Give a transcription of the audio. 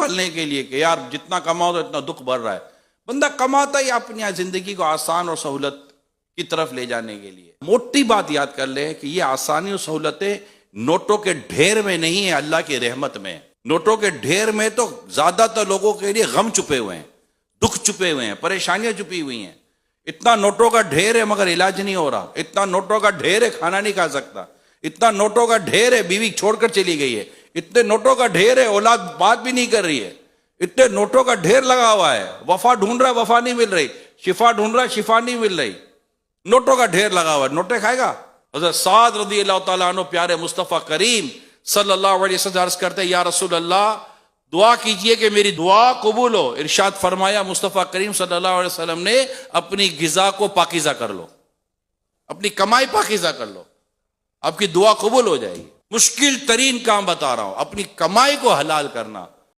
संभालने के लिए कि यार जितना कमाओ तो इतना दुख बढ़ रहा है। बंदा कमाता ही अपनी जिंदगी को आसान और सहूलत की तरफ ले जाने के लिए। मोटी बात याद कर ले कि ये आसानी और सहूलतें नोटों के ढेर में नहीं है, अल्लाह की रहमत में। नोटों के ढेर में तो ज्यादातर लोगों के लिए गम छुपे हुए हैं, दुख छुपे हुए हैं, परेशानियां छुपी हुई हैं। इतना नोटों का ढेर है मगर इलाज नहीं हो रहा। इतना नोटों का ढेर है, खाना नहीं खा सकता। इतना नोटों का ढेर है, बीवी छोड़कर चली गई है। इतने नोटों का ढेर है, औलाद बात भी नहीं कर रही है। इतने नोटों का ढेर लगा हुआ है, वफा ढूंढ रहा है, वफा नहीं मिल रही, शिफा ढूंढ रहा है, शिफा नहीं मिल रही। नोटों का ढेर लगा हुआ है, नोटे खाएगा। हज़रत साद रज़ी अल्लाह तआला अन्हु प्यारे मुस्तफ़ा करीम सल्लल्लाहु अलैहि वसल्लम अर्ज़ करते हैं, या रसूल अल्लाह दुआ कीजिए कि मेरी दुआ कबूल हो। इरशाद फरमाया मुस्तफ़ा करीम सल्लल्लाहु अलैहि वसल्लम ने, अपनी गिज़ा को पाकीज़ा कर लो, अपनी कमाई पाकीज़ा कर लो, आपकी दुआ कबूल हो जाएगी। मुश्किल तरीन काम बता रहा हूं, अपनी कमाई को हलाल करना।